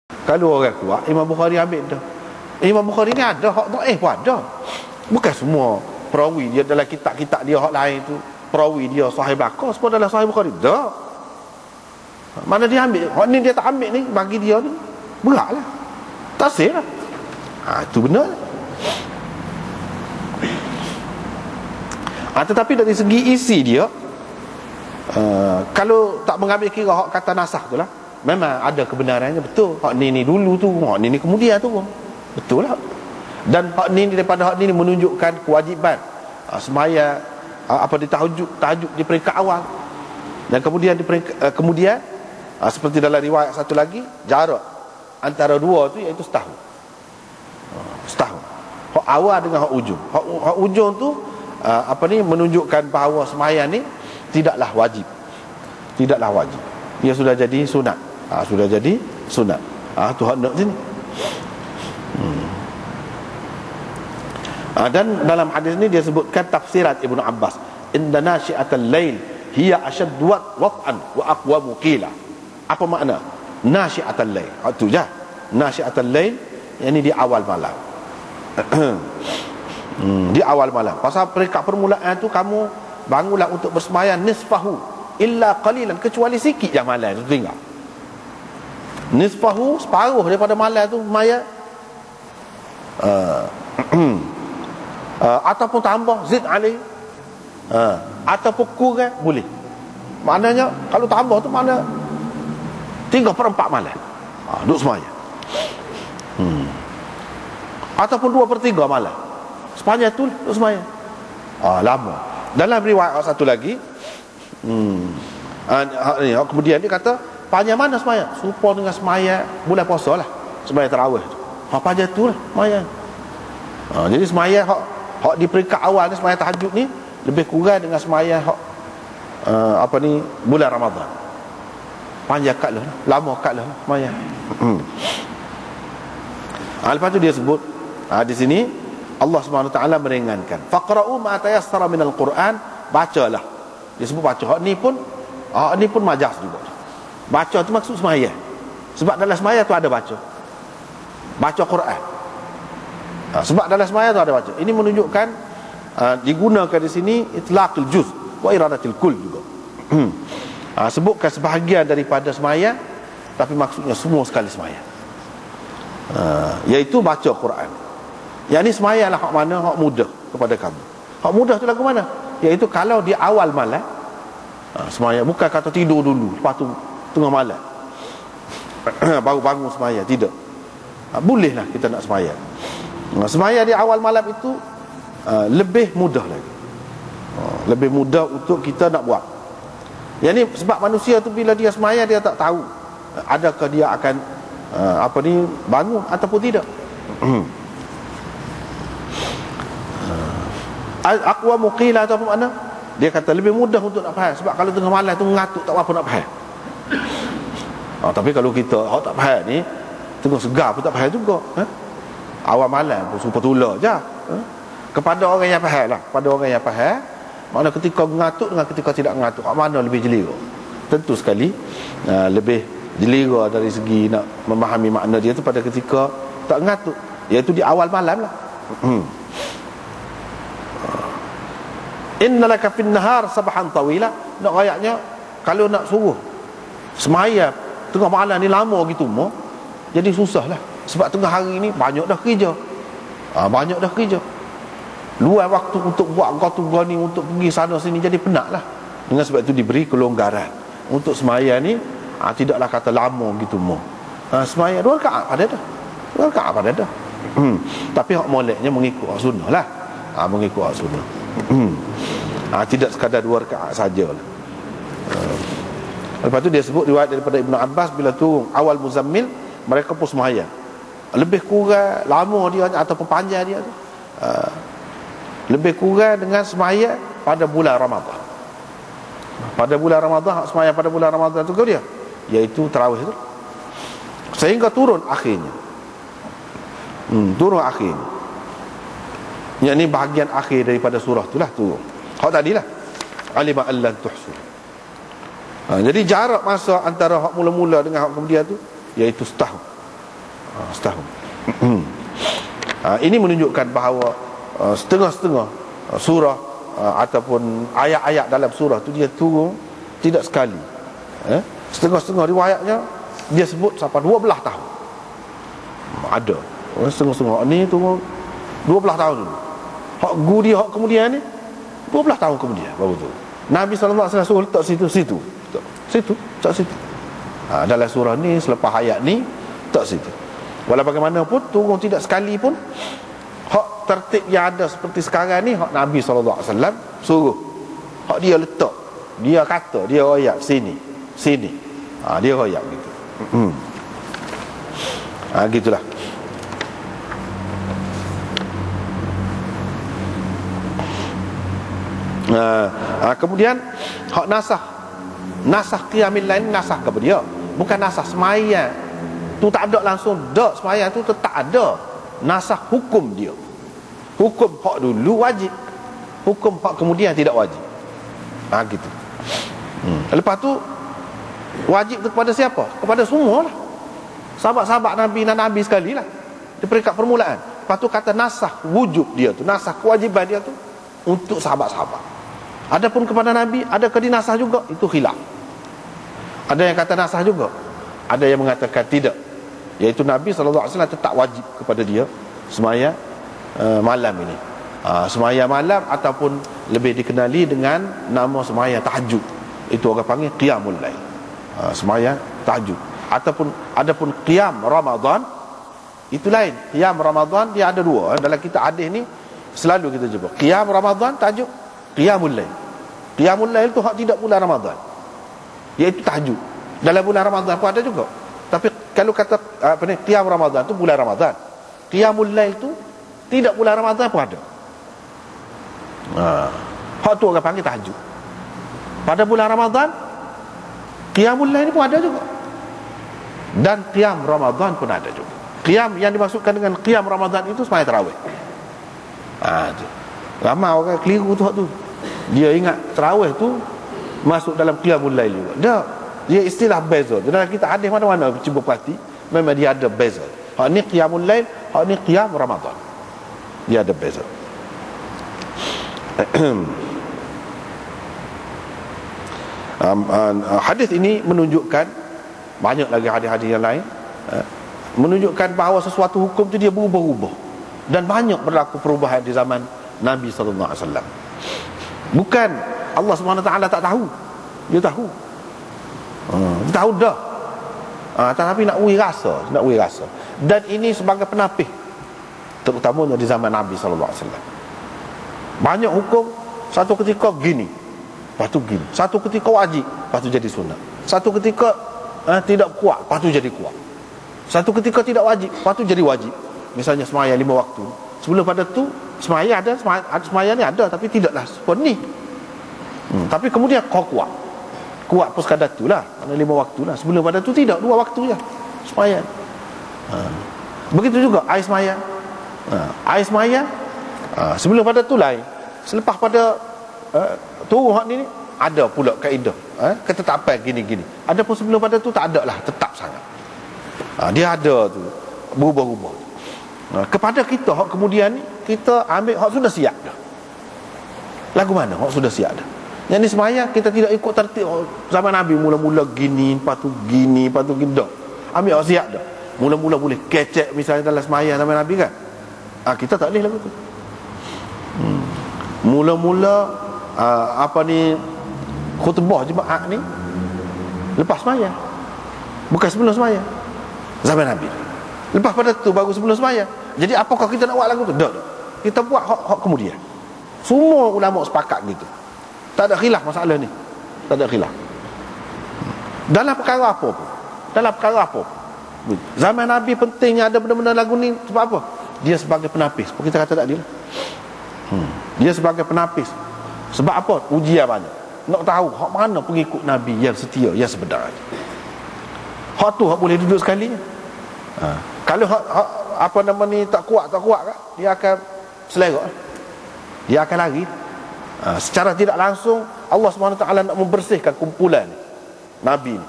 Kalau orang kuat, Imam Bukhari ambil dah. Imam Bukhari ni ada hak dhaif pun ada. Bukan semua perawi dia dalam kitab-kitab dia hak lain tu perawi dia sahih belaka semua dalam sahih Bukhari. Tak. Mana dia ambil? Hak ni dia tak ambil ni, bagi dia ni beratlah. Tasir lah. Itu benar. Tetapi dari segi isi dia, kalau tak mengambil kira hak kata nasah tu lah, memang ada kebenarannya, betul. Hak ni dulu tu, hak ni kemudian tu, betul lah. Dan hak ni daripada hak ni menunjukkan kewajiban semaya di tahajud di peringkat awal. Dan kemudian kemudian seperti dalam riwayat satu lagi, jarak antara dua tu iaitu setahun. Setahun. Hak awal dengan hak ujung. Hak ujung tu menunjukkan bahawa sembahyang ni tidaklah wajib. Tidaklah wajib. Dia sudah jadi sunat. Sudah jadi sunat. Tu hak nak sini. Dan dalam hadis ni dia sebutkan tafsirat Ibnu Abbas, inna nasyi'atal lail hiya ashaddu wat'an wa aqwamu qila. Apa makna nasyi'atal lail? Itu je. Nasyi'atal lail yakni di awal malam. Di awal malam. Pasal peringkat permulaan tu kamu bangunlah untuk bersemayam nisfahu illa qalilan, kecuali sikit yang malam tu tinggal. Nisfahu, separuh daripada malam tu maya. Ataupun tambah zid alai, ataupun kurang boleh. Maknanya kalau tambah tu mana 3/4 malam duduk semayang. Ataupun 2/3 malam sepanjang tu duduk semayang. Lama. Dalam riwayat satu lagi, kemudian dia kata panjang mana semayang? Serupa dengan semayang bulan puasa lah, semayang tarawih tu. Panjang tu lah semayang. Jadi semayang hak di peringkat awal ni, semayang tahajud ni lebih kurang dengan semayang hak bulan Ramadan. Panjang kat lah, lama kat lah semayang. Lepas tu dia sebut di sini Allah Subhanahu taala meringankan, faqra'u ma tayassara minal Quran, bacalah. Dia sebut baca. Hak ni pun majas juga. Baca tu maksud semayang. Sebab dalam semayang tu ada baca Quran. Sebab dalam semayang tu ada baca. Ini menunjukkan digunakan di sini itlaqul juz wa iradatil kull juga. Sebutkan sebahagian daripada semayang, tapi maksudnya semua sekali semayang. Iaitu baca Quran. Yang ni semayanglah hak mana hak mudah kepada kamu. Hak mudah tu lagu mana? Iaitu kalau di awal malam semayang, bukan kata tidur dulu lepas tu tengah malam baru bangun semayang, tidak. Bolehlah kita nak semayang. Semayang di awal malam itu lebih mudah lagi. Lebih mudah untuk kita nak buat. Yang ni sebab manusia tu bila dia semayang dia tak tahu adakah dia akan bangun ataupun tidak. Aqwa muqila atau apa makna? Dia kata lebih mudah untuk nak faham. Sebab kalau tengah malam tu ngantuk tak apa nak faham. Tapi kalau kita tak faham ni, tengah segar pun tak faham juga. Awal malam pun super tular je. Kepada orang yang faham lah. Pada orang yang faham, makna ketika mengatuk dengan ketika tidak mengatuk, mana lebih jelira? Tentu sekali lebih jelira dari segi nak memahami makna dia tu pada ketika tak mengatuk, iaitu di awal malam lah. Innalaka fin nahar sabahan tawila. Nak ayatnya, kalau nak suruh semayang tengah malam ni lama gitu mo, jadi susah lah. Sebab tengah hari ni banyak dah kerja. Banyak dah kerja. Luar waktu untuk buat kau ni, untuk pergi sana sini, jadi penat lah. Dengan sebab itu diberi kelonggaran. Untuk semayang ni tidaklah kata lama gitu mo. Semayang 2 rakaat pada dah. 2 rakaat pada dah. Tapi hak moleknya mengikut hak sunnah lah. Mengikut hak sunnah. Tidak sekadar 2 rakaat sajalah. Lepas tu dia sebut riwayat daripada Ibnu Abbas, bila turun awal Muzammil, mereka pun semayang. Lebih kurang lama dia ataupun panjang dia tu, lebih kurang dengan semayang pada bulan Ramadan. Pada bulan Ramadan, semayang pada bulan Ramadan tu dia, iaitu tarawih tu, sehingga turun akhirnya. Turun akhirnya. Yang ni bahagian akhir daripada surah tu lah turun. Hak tadilah alima allan tuhsu. Jadi jarak masa antara hak mula-mula dengan hak kemudian tu iaitu setahun. Setahun. Ini menunjukkan bahawa setengah-setengah surah ataupun ayat-ayat dalam surah tu dia turun tidak sekali. Setengah-setengah riwayatnya dia sebut sampai 12 tahun. Ada setengah-setengah ni turun 12 tahun dulu. Hak gudi hak kemudian ni 12 tahun kemudian baru tu Nabi SAW suruh letak situ. Dalam surah ni selepas ayat ni tak situ. Walau bagaimanapun turun tidak sekali pun hak tertib yang ada seperti sekarang ni hak Nabi SAW suruh. Hak dia letak, dia kata, dia royak sini. Dia royak gitu. Gitulah. Kemudian hak nasah qiyamil lail, nasah kepada dia, bukan nasah sembahyang tu tak ada langsung dak, sembahyang tu tetap ada. Nasah hukum dia, hukum hak dulu wajib, hukum hak kemudian tidak wajib. Gitu. Lepas tu wajib tu kepada siapa? Kepada semua lah, sahabat-sahabat Nabi dan Nabi sekali lah di peringkat permulaan. Lepas tu kata nasah wujub dia tu, nasah kewajiban dia tu untuk sahabat-sahabat. Adapun kepada Nabi, adakah dinasah juga? Itu khilaf. Ada yang kata nasah juga, ada yang mengatakan tidak, iaitu Nabi SAW tetap wajib kepada dia sembahyang malam ini, sembahyang malam ataupun lebih dikenali dengan nama sembahyang tahajud. Itu orang panggil qiyamul lail, sembahyang tahajud. Adapun qiyam Ramadan itu lain. Qiyam Ramadan dia ada dua. Dalam kitab hadis ni selalu kita jumpa qiyam Ramadan, tahajud, qiyamul lail. Qiyamul lail tu hak tidak bulan Ramadan, iaitu tahajud. Dalam bulan Ramadan pun ada juga. Tapi kalau kata qiyam Ramadan tu bulan Ramadan, qiyamul lail tu tidak bulan Ramadan pun ada. Hak tu orang panggil tahajud. Pada bulan Ramadan qiyamul lail pun ada juga, dan qiyam Ramadan pun ada juga. Qiyam yang dimaksudkan dengan qiyam Ramadan itu sembahyang tarawih. Ramai orang keliru tu hak tu. Dia ingat tarawih tu masuk dalam qiyamul lail juga. Tak. Dia istilah beza. Dalam kita hadis mana-mana cuba perhati, memang dia ada beza. Hak ni qiyamul lail, hak ni qiyam Ramadan. Dia ada beza. Hadis ini menunjukkan, banyak lagi hadis-hadis yang lain, menunjukkan bahawa sesuatu hukum tu dia berubah-ubah, dan banyak berlaku perubahan di zaman Nabi SAW. Bukan Allah SWT tak tahu, dia tahu. Dia tahu dah. Tetapi nak uji rasa. Dan ini sebagai penapih, terutamanya di zaman Nabi SAW. Banyak hukum satu ketika gini, lepas tu gini. Satu ketika wajib, lepas tu jadi sunat. Satu ketika tidak kuat, lepas tu jadi kuat. Satu ketika tidak wajib, lepas tu jadi wajib. Misalnya sembahyang 5 waktu. Sebelum pada tu sembahyang ada, sembahyang ni ada, tapi tidaklah seperti ni. Tapi kemudian kau kuat pun sekadar tu lah, mana 5 waktu lah. Sebelum pada tu tidak, 2 waktu je sembahyang. Begitu juga air sembahyang. Air sembahyang sebelum pada tu lain, selepas pada turun hak ni ada pula kaedah, ketetapan gini-gini. Ada pun sebelum pada tu tak ada lah, tetap sangat. Dia ada tu, berubah-ubah. Kepada kita hak kemudian ni, kita ambil hak sudah siap dah. Lagu mana hak sudah siap dah. Yang ni sembahyang kita tidak ikut tertib zaman Nabi, mula-mula gini, lepas tu gini, lepas tu gini. Ambil hak siap dah. Mula-mula boleh kecek misalnya dalam sembahyang zaman Nabi kan. Kita tak boleh lagu tu. Mula-mula khutbah jemaah ni lepas sembahyang, bukan sebelum sembahyang zaman Nabi. Lepas pada tu baru sebelum sembahyang. Jadi apakah kita nak buat lagu tu? Tak. Kita buat hak kemudian. Semua ulama sepakat gitu. Tak ada khilaf masalah ni. Tak ada khilaf. Dalam perkara apa pun. Zaman Nabi pentingnya ada benda-benda lagu ni. Sebab apa? Dia sebagai penapis. Seperti kita kata tadi lah. Dia sebagai penapis. Sebab apa? Ujian banyak. Nak tahu hak mana pengikut Nabi yang setia, yang sebenarnya. Hak tu hak boleh duduk sekali. Kalau hak tak kuat kan, dia akan selerak. Dia akan lari. Secara tidak langsung Allah SWT nak membersihkan kumpulan Nabi ni.